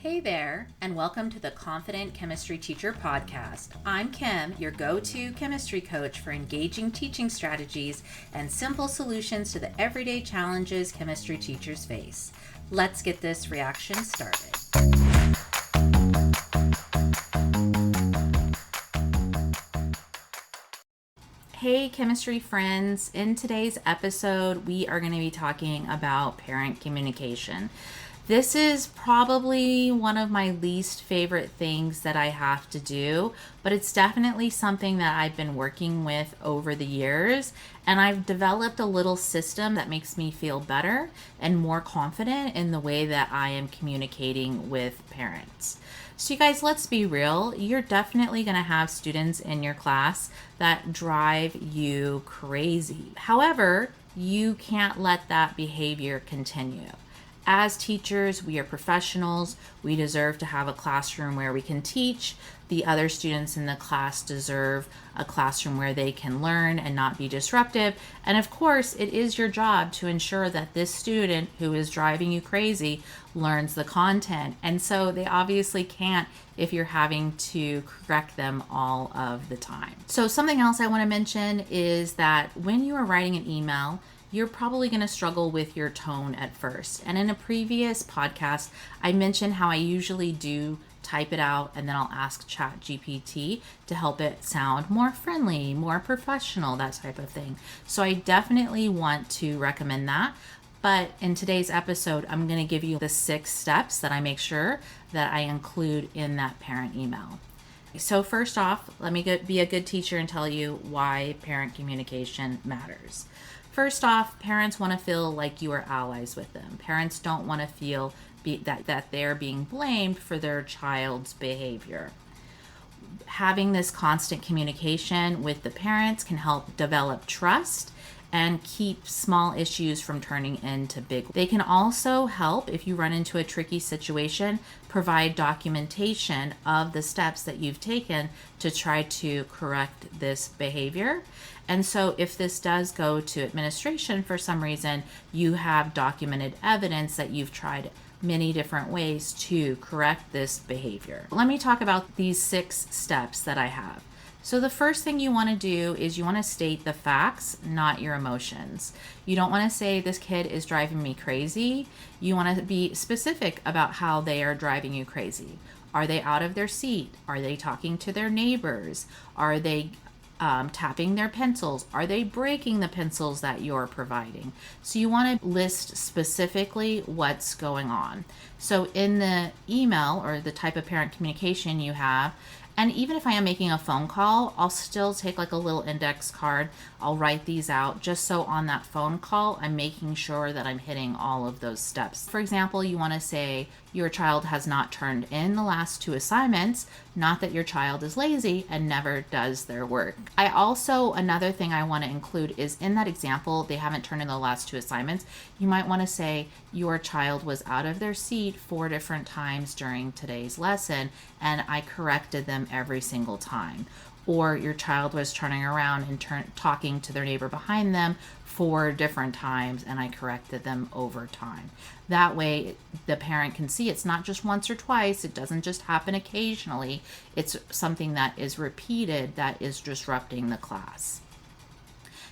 Hey there, and welcome to the Confident Chemistry Teacher Podcast. I'm Kim, your go-to chemistry coach for engaging teaching strategies and simple solutions to the everyday challenges chemistry teachers face. Let's get this reaction started. Hey chemistry friends, in today's episode we are going to be talking about parent communication. This is probably one of my least favorite things that I have to do, but it's definitely something that I've been working with over the years, and I've developed a little system that makes me feel better and more confident in the way that I am communicating with parents. So you guys, let's be real. You're definitely going to have students in your class that drive you crazy. However, you can't let that behavior continue. As teachers, we are professionals. We deserve to have a classroom where we can teach. The other students in the class deserve a classroom where they can learn and not be disruptive. And of course, it is your job to ensure that this student who is driving you crazy learns the content. And so they obviously can't if you're having to correct them all of the time. So something else I want to mention is that when you are writing an email, you're probably going to struggle with your tone at first. And in a previous podcast, I mentioned how I usually do type it out and then I'll ask ChatGPT to help it sound more friendly, more professional, that type of thing. So I definitely want to recommend that. But in today's episode, I'm going to give you the 6 steps that I make sure that I include in that parent email. So first off, let me be a good teacher and tell you why parent communication matters. First off, parents want to feel like you are allies with them. Parents don't want to feel that they're being blamed for their child's behavior. Having this constant communication with the parents can help develop trust and keep small issues from turning into big. They can also help, if you run into a tricky situation, provide documentation of the steps that you've taken to try to correct this behavior. And so if this does go to administration for some reason, you have documented evidence that you've tried many different ways to correct this behavior. Let me talk about these 6 steps that I have. So the first thing you want to do is you want to state the facts, not your emotions. You don't want to say this kid is driving me crazy. You want to be specific about how they are driving you crazy. Are they out of their seat? Are they talking to their neighbors? Are they tapping their pencils? Are they breaking the pencils that you're providing? So you want to list specifically what's going on. So in the email or the type of parent communication you have, and even if I am making a phone call, I'll still take like a little index card. I'll write these out just so on that phone call, I'm making sure that I'm hitting all of those steps. For example, you want to say your child has not turned in the last 2 assignments, not that your child is lazy and never does their work. Another thing I want to include is in that example, they haven't turned in the last 2 assignments. You might want to say your child was out of their seat 4 different times during today's lesson, and I corrected them every single time. Or your child was turning around and talking to their neighbor behind them 4 different times, and I corrected them over time. That way the parent can see it's not just once or twice. It doesn't just happen occasionally. It's something that is repeated that is disrupting the class.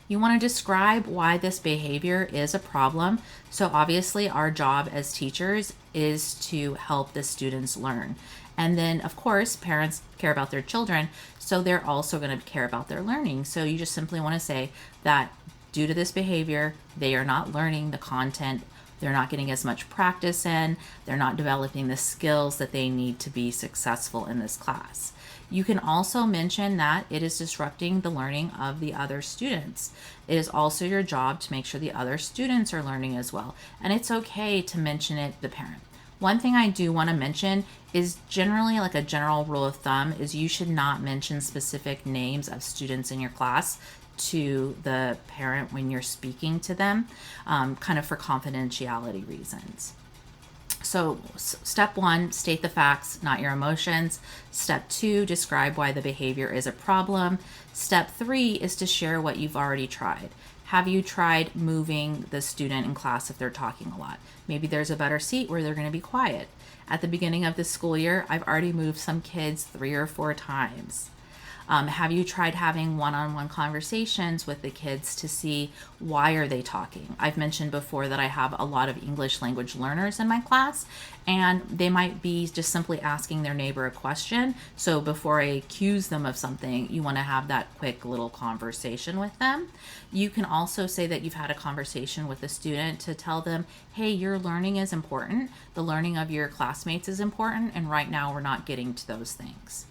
You want to describe why this behavior is a problem. So obviously our job as teachers is to help the students learn. And then of course, parents care about their children, so they're also going to care about their learning. So you just simply want to say that due to this behavior, they are not learning the content. They're not getting as much practice in. They're not developing the skills that they need to be successful in this class. You can also mention that it is disrupting the learning of the other students. It is also your job to make sure the other students are learning as well. And it's okay to mention it to the parent. One thing I do want to mention is generally, like a general rule of thumb, is you should not mention specific names of students in your class to the parent when you're speaking to them, kind of for confidentiality reasons. So step 1, state the facts, not your emotions. Step 2, describe why the behavior is a problem. Step 3 is to share what you've already tried. Have you tried moving the student in class if they're talking a lot? Maybe there's a better seat where they're going to be quiet. At the beginning of the school year, I've already moved some kids 3 or 4 times. Have you tried having one-on-one conversations with the kids to see why are they talking? I've mentioned before that I have a lot of English language learners in my class, and they might be just simply asking their neighbor a question. So before I accuse them of something, you want to have that quick little conversation with them. You can also say that you've had a conversation with a student to tell them, hey, your learning is important. The learning of your classmates is important, and right now we're not getting to those things.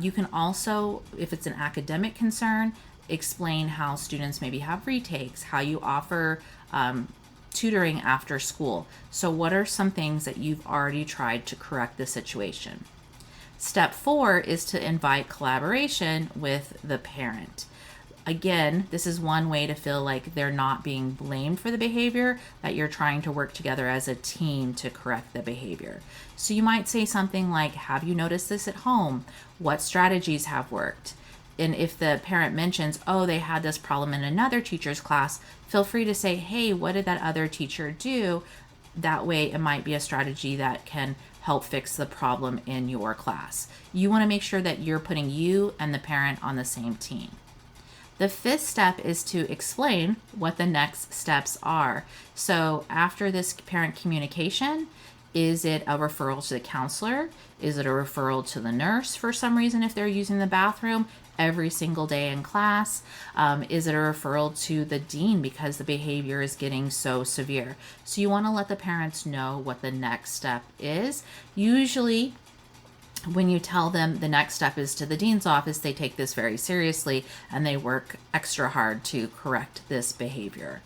You can also, if it's an academic concern, explain how students maybe have retakes, how you offer tutoring after school. So what are some things that you've already tried to correct the situation? Step 4 is to invite collaboration with the parent. Again, this is one way to feel like they're not being blamed for the behavior, that you're trying to work together as a team to correct the behavior. So you might say something like, have you noticed this at home? What strategies have worked? And if the parent mentions, oh, they had this problem in another teacher's class, feel free to say, hey, what did that other teacher do? That way it might be a strategy that can help fix the problem in your class. You want to make sure that you're putting you and the parent on the same team. The 5th step is to explain what the next steps are. So after this parent communication, is it a referral to the counselor? Is it a referral to the nurse for some reason if they're using the bathroom every single day in class? Is it a referral to the dean because the behavior is getting so severe? So you want to let the parents know what the next step is. Usually, when you tell them the next step is to the dean's office, they take this very seriously and they work extra hard to correct this behavior.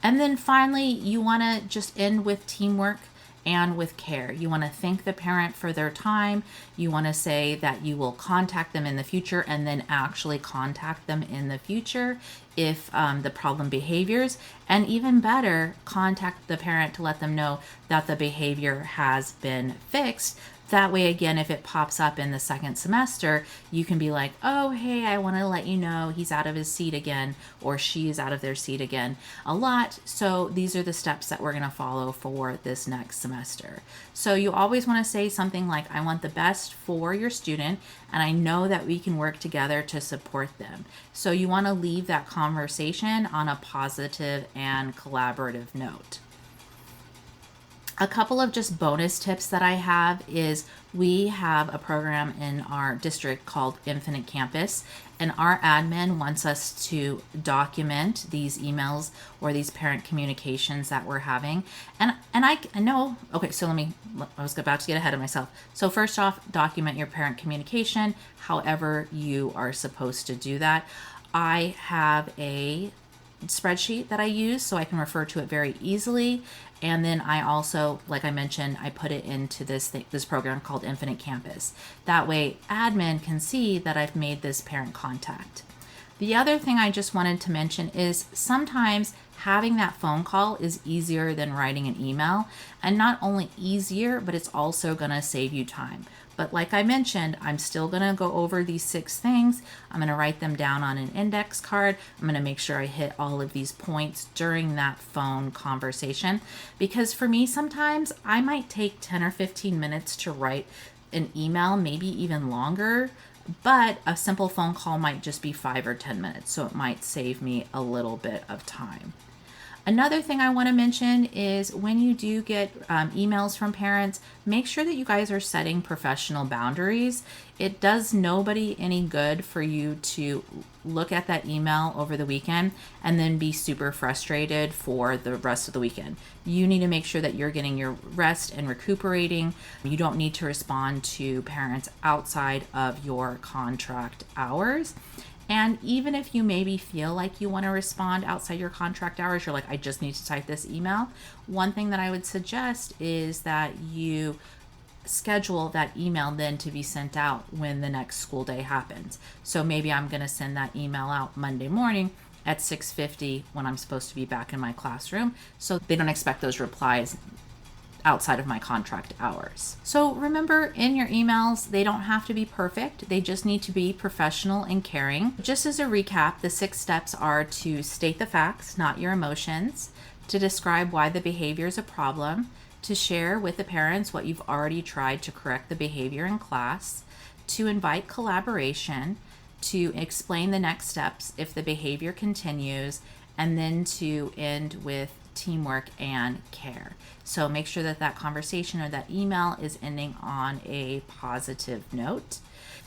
And then finally, you want to just end with teamwork and with care. You want to thank the parent for their time. You want to say that you will contact them in the future and then actually contact them in the future if the problem behaviors, and even better, contact the parent to let them know that the behavior has been fixed. That way, again, if it pops up in the second semester, you can be like, oh, hey, I want to let you know he's out of his seat again, or she's out of their seat again a lot. So these are the steps that we're going to follow for this next semester. So you always want to say something like, I want the best for your student, and I know that we can work together to support them. So you want to leave that conversation on a positive and collaborative note. A couple of just bonus tips that I have is we have a program in our district called Infinite Campus, and our admin wants us to document these emails or these parent communications that we're having. And I know, okay, so I was about to get ahead of myself. So first off, document your parent communication, however you are supposed to do that. I have a spreadsheet that I use so I can refer to it very easily. And then I also, like I mentioned, I put it into this program called Infinite Campus. That way admin can see that I've made this parent contact. The other thing I just wanted to mention is sometimes having that phone call is easier than writing an email, and not only easier, but it's also going to save you time. But like I mentioned, I'm still going to go over these 6 things. I'm going to write them down on an index card. I'm going to make sure I hit all of these points during that phone conversation, because for me, sometimes I might take 10 or 15 minutes to write an email, maybe even longer, but a simple phone call might just be 5 or 10 minutes. So it might save me a little bit of time. Another thing I want to mention is when you do get emails from parents, make sure that you guys are setting professional boundaries. It does nobody any good for you to look at that email over the weekend and then be super frustrated for the rest of the weekend. You need to make sure that you're getting your rest and recuperating. You don't need to respond to parents outside of your contract hours. And even if you maybe feel like you want to respond outside your contract hours, you're like, I just need to type this email. One thing that I would suggest is that you schedule that email then to be sent out when the next school day happens. So maybe I'm going to send that email out Monday morning at 6:50 when I'm supposed to be back in my classroom. So they don't expect those replies outside of my contract hours. So remember, in your emails, they don't have to be perfect. They just need to be professional and caring. Just as a recap, the 6 steps are to state the facts, not your emotions, to describe why the behavior is a problem, to share with the parents what you've already tried to correct the behavior in class, to invite collaboration, to explain the next steps if the behavior continues, and then to end with teamwork and care. So make sure that that conversation or that email is ending on a positive note.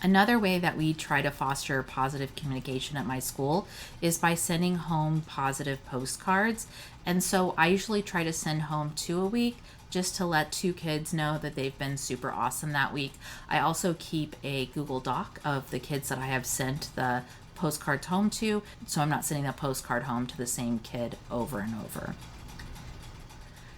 Another way that we try to foster positive communication at my school is by sending home positive postcards. And so I usually try to send home 2 a week, just to let 2 kids know that they've been super awesome that week. I also keep a Google Doc of the kids that I have sent the postcards home to, so I'm not sending the postcard home to the same kid over and over.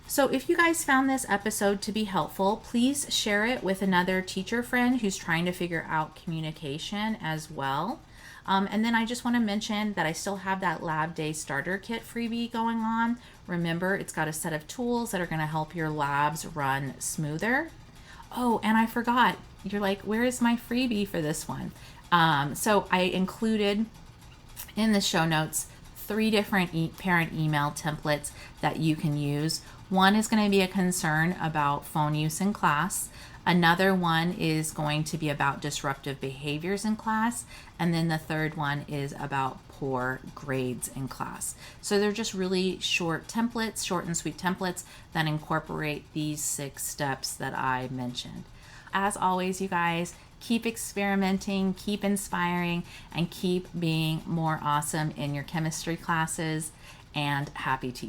So if you guys found this episode to be helpful, please share it with another teacher friend who's trying to figure out communication as well. And then I just want to mention that I still have that Lab Day Starter Kit freebie going on. Remember, it's got a set of tools that are going to help your labs run smoother. Oh, and I forgot. You're like, where is my freebie for this one? So I included in the show notes 3 different parent email templates that you can use. One is going to be a concern about phone use in class. Another one is going to be about disruptive behaviors in class. And then the third one is about poor grades in class. So they're just really short templates, short and sweet templates that incorporate these 6 steps that I mentioned. As always, you guys, keep experimenting, keep inspiring, and keep being more awesome in your chemistry classes. And happy teaching.